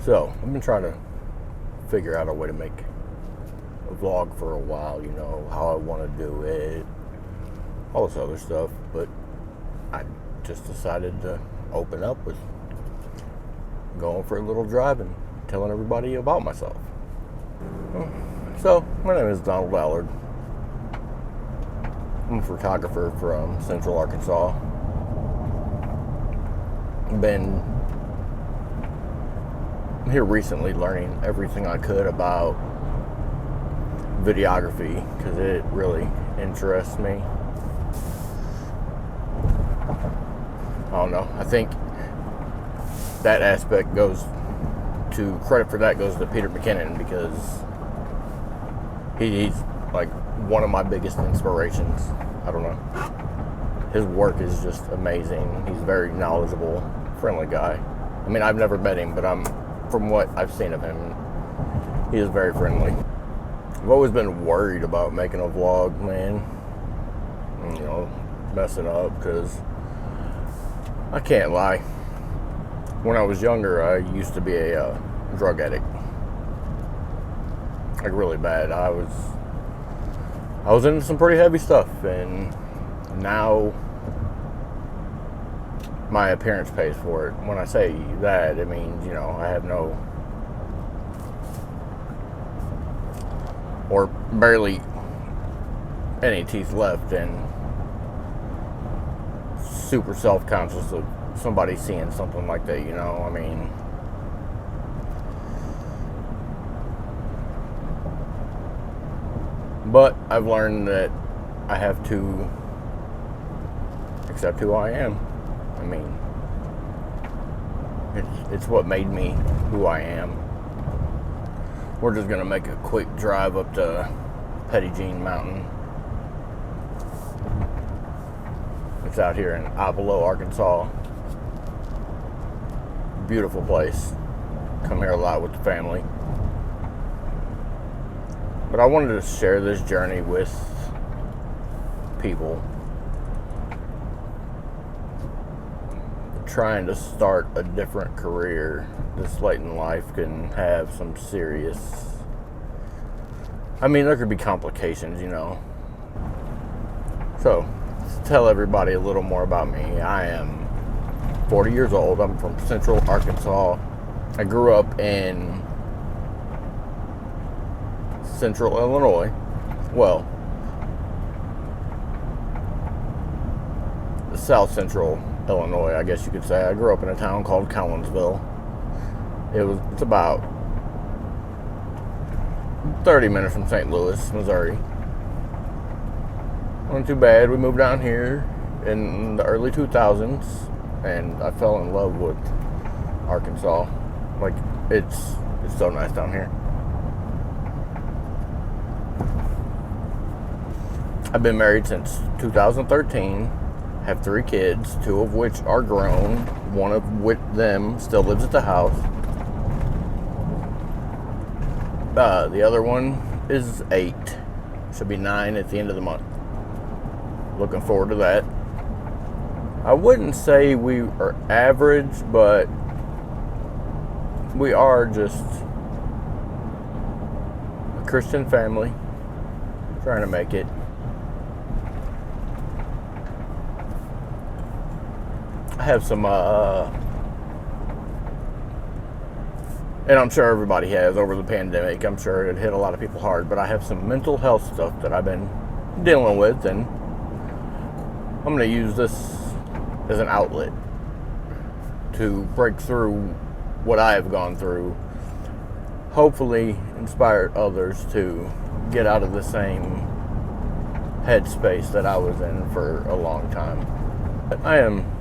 So, I've been trying to figure out a way to make a vlog for a while, how I want to do it, all this other stuff, but I just decided to open up with going for a little drive and telling everybody about myself. So, my name is Donald Allard. I'm a photographer from Central Arkansas. Been here recently learning everything I could about videography because it really interests me. I don't know. I think that aspect credit for that goes to Peter McKinnon because he's like one of my biggest inspirations. I don't know. His work is just amazing. He's a very knowledgeable, friendly guy. I mean, I've never met him, but from what I've seen of him, he is very friendly. I've always been worried about making a vlog, man. Messing up, because I can't lie. When I was younger, I used to be a drug addict. Like, really bad. I was into some pretty heavy stuff, and now my appearance pays for it. When I say that, it means, I have no or barely any teeth left, and super self-conscious of somebody seeing something like that, But I've learned that I have to accept who I am. It's what made me who I am. We're just going to make a quick drive up to Petit Jean Mountain. It's out here in Avalo, Arkansas. Beautiful place. Come here a lot with the family. But I wanted to share this journey with people trying to start a different career this late in life can have some serious... there could be complications, So, to tell everybody a little more about me, I am 40 years old. I'm from Central Arkansas. I grew up in Central Illinois. Well, South Central Illinois, I guess you could say. I grew up in a town called Collinsville. It's about 30 minutes from St. Louis, Missouri. Wasn't too bad. We moved down here in the early 2000s, and I fell in love with Arkansas. It's so nice down here. I've been married since 2013. Have 3 kids, 2 of which are grown. One of them still lives at the house. The other one is 8. Should be 9 at the end of the month. Looking forward to that. I wouldn't say we are average, but we are just a Christian family trying to make it. I have some, and I'm sure everybody has over the pandemic. I'm sure it hit a lot of people hard, but I have some mental health stuff that I've been dealing with, and I'm going to use this as an outlet to break through what I have gone through. Hopefully inspire others to get out of the same headspace that I was in for a long time. But I am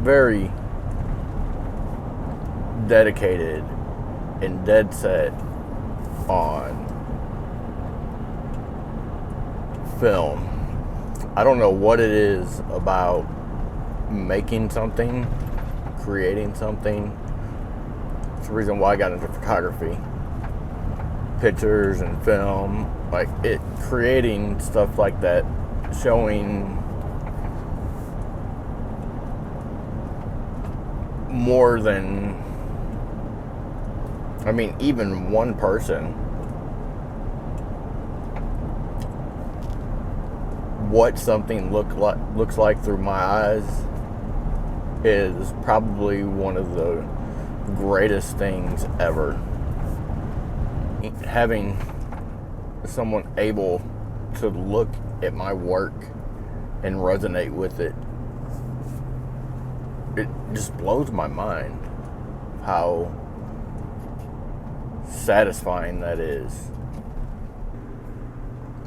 very dedicated and dead set on film. I don't know what it is about making something, creating something. It's the reason why I got into photography. Pictures and film, creating stuff like that, showing more than, I mean, even one person, what something looks like through my eyes is probably one of the greatest things ever. Having someone able to look at my work and resonate with it, it just blows my mind how satisfying that is.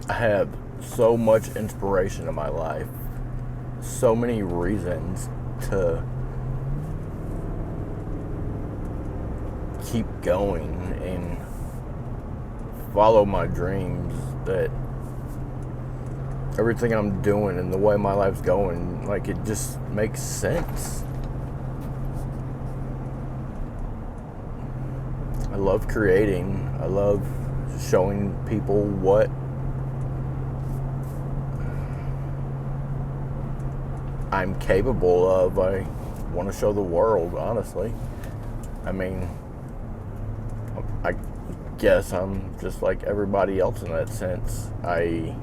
I have so much inspiration in my life, so many reasons to keep going and follow my dreams, that everything I'm doing and the way my life's going, like, it just makes sense. I love creating. I love showing people what I'm capable of. I want to show the world, honestly. I mean, I guess I'm just like everybody else in that sense. I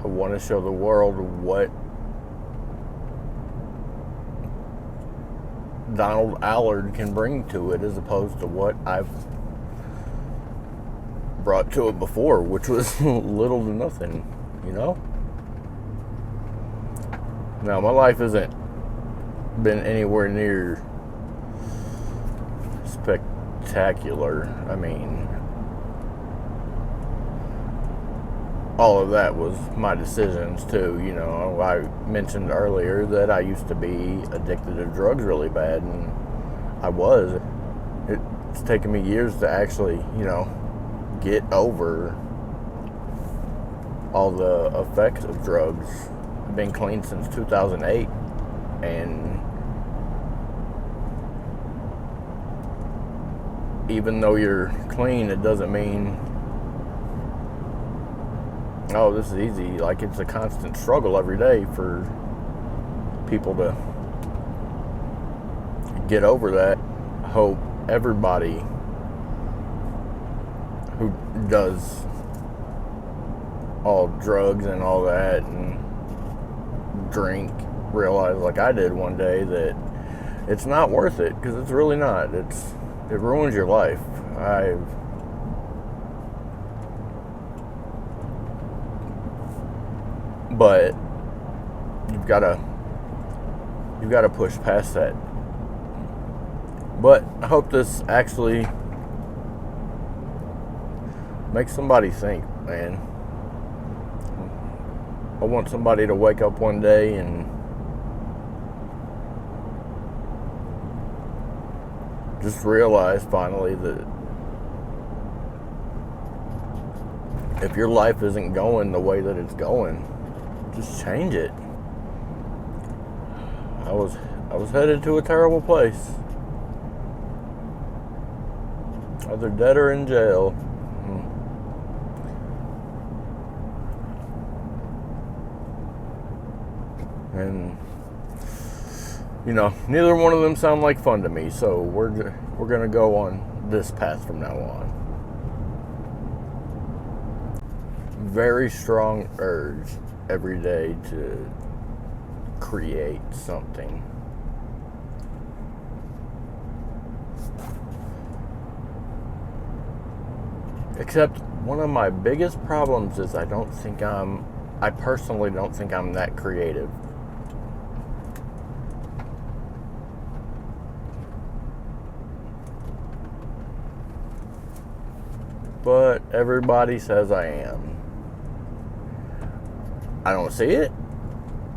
want to show the world what Donald Allard can bring to it, as opposed to what I've brought to it before, which was little to nothing, you know? Now, my life hasn't been anywhere near spectacular. I mean, all of that was my decisions too. You know, I mentioned earlier that I used to be addicted to drugs really bad, and I was. It's taken me years to actually, you know, get over all the effects of drugs. I've been clean since 2008, and even though you're clean, it doesn't mean, oh, this is easy. Like, it's a constant struggle every day for people to get over that. I hope everybody who does all drugs and all that and drink realize, like I did one day, that it's not worth it, because it's really not. It ruins your life. But you've got to push past that. But I hope this actually makes somebody think, man. I want somebody to wake up one day and just realize finally that if your life isn't going the way that it's going, just change it. I was headed to a terrible place. Either dead or in jail. And, you know, neither one of them sound like fun to me, so we're going to go on this path from now on. Very strong urge every day to create something. Except one of my biggest problems is I personally don't think I'm that creative. But everybody says I am. I don't see it,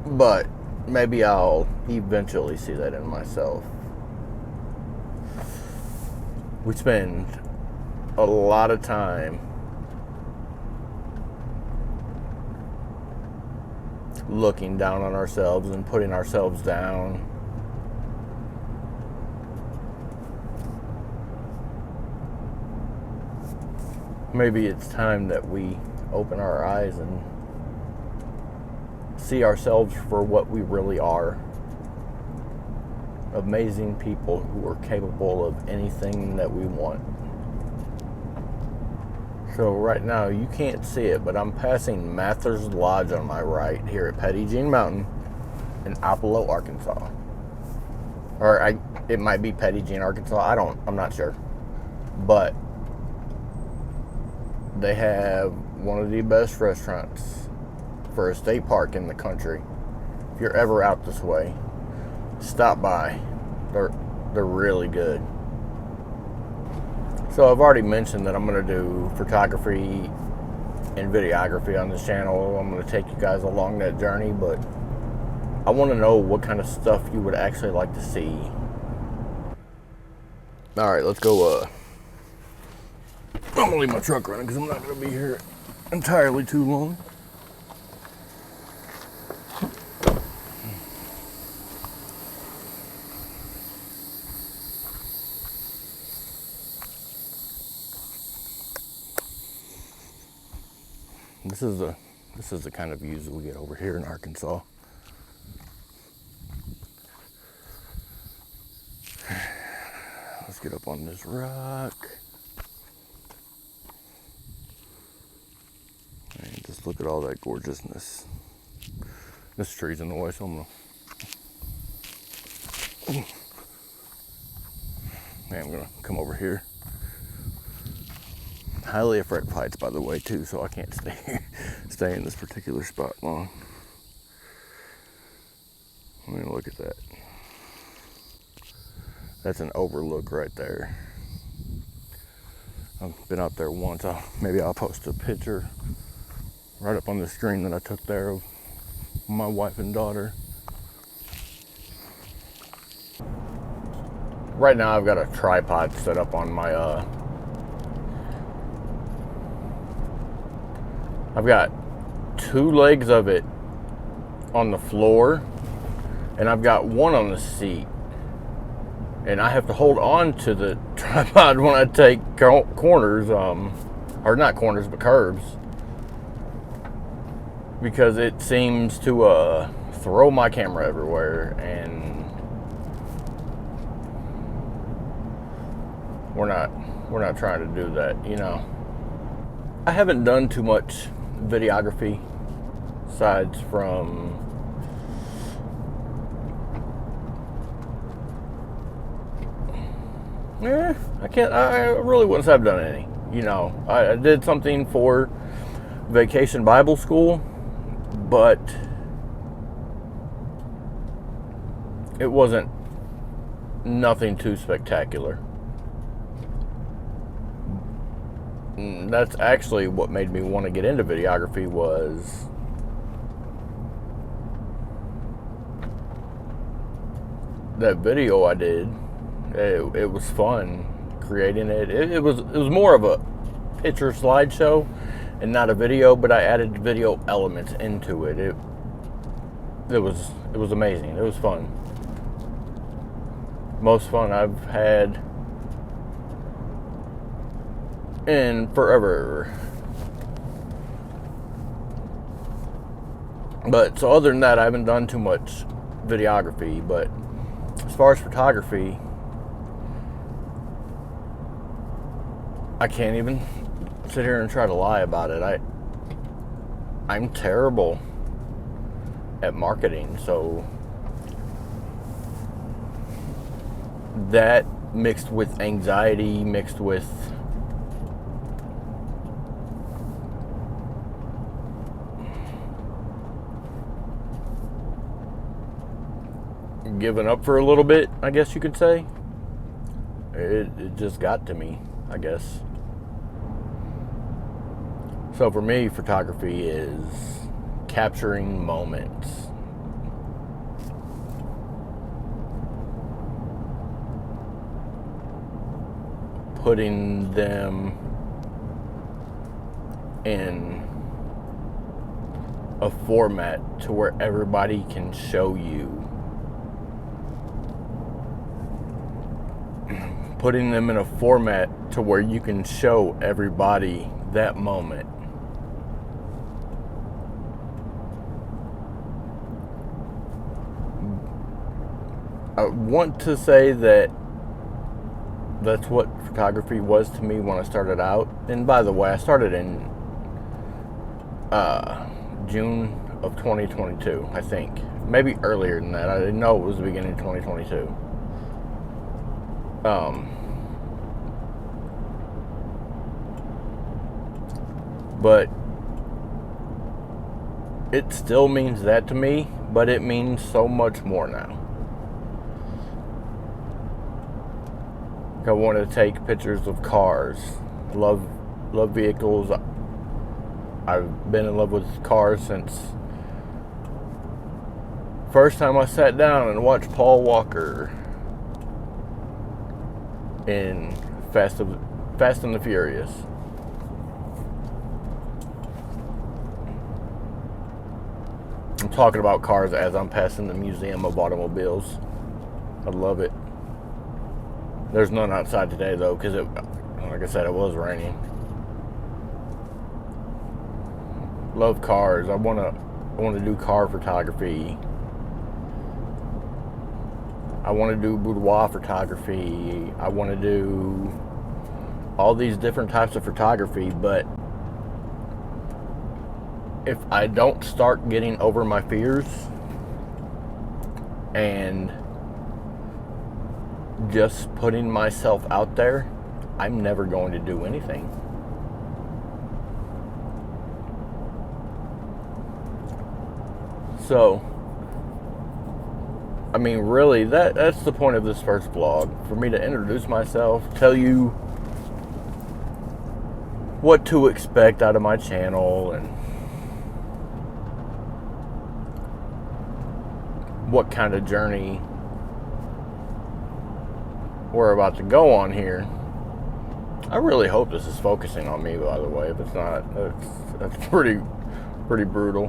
but maybe I'll eventually see that in myself. We spend a lot of time looking down on ourselves and putting ourselves down. Maybe it's time that we open our eyes and see ourselves for what we really are. amazing people who are capable of anything that we want. So right now you can't see it, but I'm passing Mather's Lodge on my right here at Petit Jean Mountain in Apollo, Arkansas. Or it might be Petit Jean, Arkansas. I'm not sure. But they have one of the best restaurants for a state park in the country. If you're ever out this way, stop by. They're really good. So I've already mentioned that I'm going to do photography and videography on this channel. I'm going to take you guys along that journey, but I want to know what kind of stuff you would actually like to see. Alright, let's go. I'm going to leave my truck running because I'm not going to be here entirely too long. This is the kind of views that we get over here in Arkansas. Let's get up on this rock. And just look at all that gorgeousness. This tree's in the way, so I'm gonna come over here. Highly afraid of heights, by the way, too, so I can't stay in this particular spot long. I mean, look at that. That's an overlook right there. I've been out there once. Maybe I'll post a picture right up on the screen that I took there of my wife and daughter. Right now I've got a tripod set up on my I've got 2 legs of it on the floor, and I've got one on the seat. And I have to hold on to the tripod when I take corners, or not corners, but curves. Because it seems to throw my camera everywhere, and we're not trying to do that, you know. I haven't done too much videography sides from I really wouldn't say I've done any. You know, I did something for Vacation Bible School, but it wasn't nothing too spectacular. That's actually what made me want to get into videography, was that video I did. It was fun creating it. It was more of a picture slideshow and not a video, but I added video elements into it. It was amazing. It was fun. Most fun I've had in forever. But so other than that, I haven't done too much videography. But as far as photography, I can't even sit here and try to lie about it. I'm terrible at marketing, so that mixed with anxiety, mixed with giving up for a little bit, I guess you could say. It just got to me, I guess. So for me, photography is capturing moments. Putting them in a format to where everybody can show you. Putting them in a format to where you can show everybody that moment. I want to say that that's what photography was to me when I started out. And by the way, I started in June of 2022, I think. Maybe earlier than that. I didn't know it was the beginning of 2022. But it still means that to me, but it means so much more now. I want to take pictures of cars. Love vehicles. I've been in love with cars since first time I sat down and watched Paul Walker in Fast and the Furious. I'm talking about cars as I'm passing the Museum of Automobiles. I love it. There's none outside today though, because like I said, it was raining. Love cars. I want to do car photography. I want to do boudoir photography. I want to do all these different types of photography, but if I don't start getting over my fears and just putting myself out there, I'm never going to do anything. So, I mean, really, that's the point of this first vlog. For me to introduce myself, tell you what to expect out of my channel, and what kind of journey we're about to go on here. I really hope this is focusing on me, by the way. If it's not, that's pretty brutal.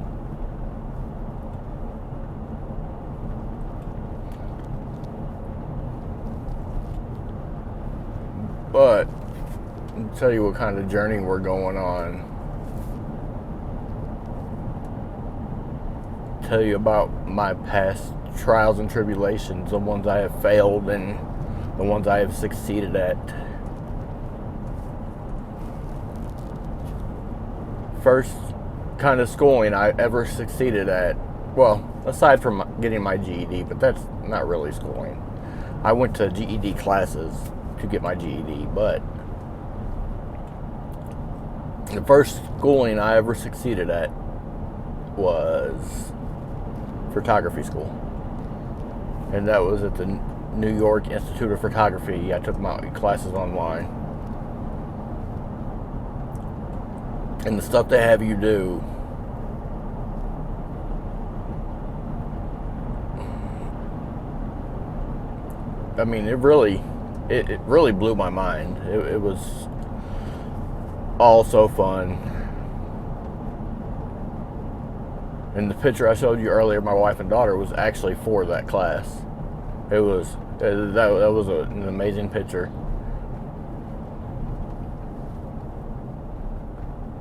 But I'll tell you what kind of journey we're going on. Tell you about my past trials and tribulations, the ones I have failed and the ones I have succeeded at. First kind of schooling I ever succeeded at, well, aside from getting my GED, but that's not really schooling. I went to GED classes to get my GED, but the first schooling I ever succeeded at was photography school, and that was at the New York Institute of Photography. I took my classes online, and the stuff they have you do, I mean, it really blew my mind. It was all so fun. And the picture I showed you earlier, my wife and daughter, was actually for that class. That was an amazing picture.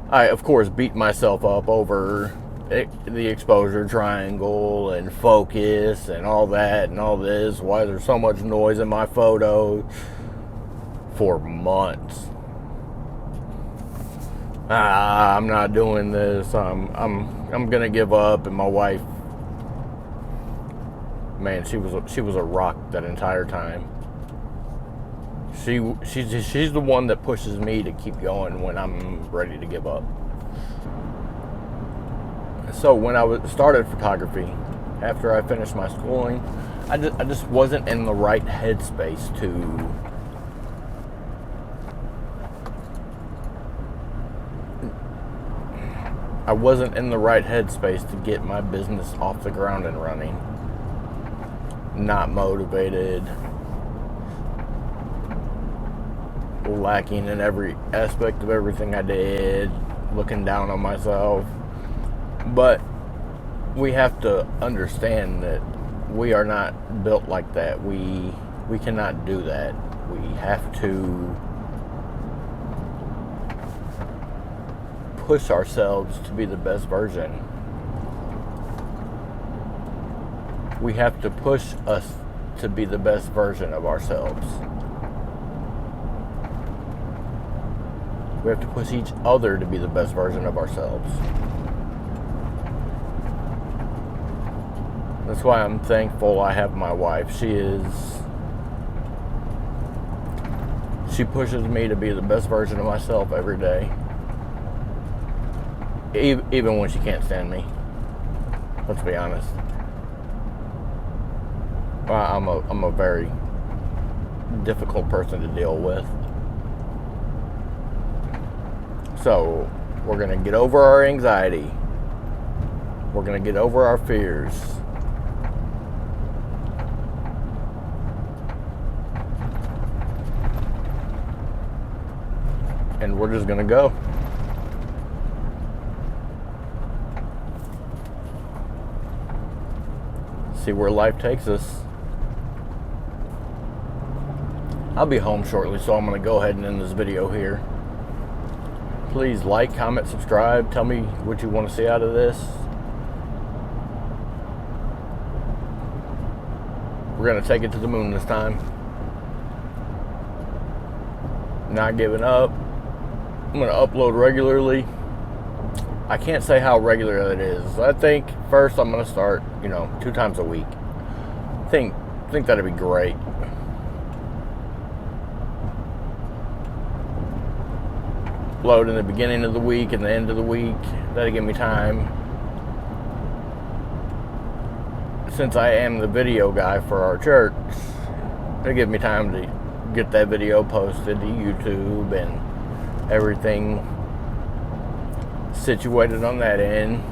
I, of course, beat myself up over the exposure triangle and focus and all that and all this. Why there's so much noise in my photos for months. I'm not doing this. I'm gonna give up. And my wife, man, she was a rock that entire time. She's the one that pushes me to keep going when I'm ready to give up. So when I started photography, after I finished my schooling, I just wasn't in the right headspace to get my business off the ground and running. Not motivated, lacking in every aspect of everything I did, looking down on myself. But we have to understand that we are not built like that. We cannot do that. We have to push ourselves to be the best version. We have to push us to be the best version of ourselves. We have to push each other to be the best version of ourselves. That's why I'm thankful I have my wife. She pushes me to be the best version of myself every day. Even when she can't stand me. Let's be honest. Well, I'm a very difficult person to deal with. So, we're going to get over our anxiety. We're going to get over our fears. And we're just going to go. See where life takes us. I'll be home shortly, so I'm going to go ahead and end this video here. Please like, comment, subscribe. Tell me what you want to see out of this. We're going to take it to the moon this time. Not giving up. I'm going to upload regularly. I can't say how regular it is. I think first I'm going to start, 2 times a week. I think that'd be great. Upload in the beginning of the week and the end of the week. That'll give me time. Since I am the video guy for our church, it'll give me time to get that video posted to YouTube and everything situated on that end.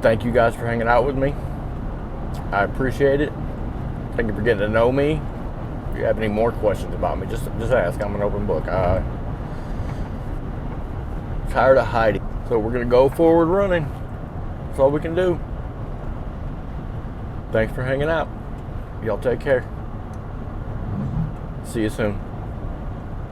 Thank you guys for hanging out with me. I appreciate it. Thank you for getting to know me. If you have any more questions about me, just ask. I'm an open book. Tired of hiding. So we're going to go forward running. That's all we can do. Thanks for hanging out. Y'all take care. See you soon.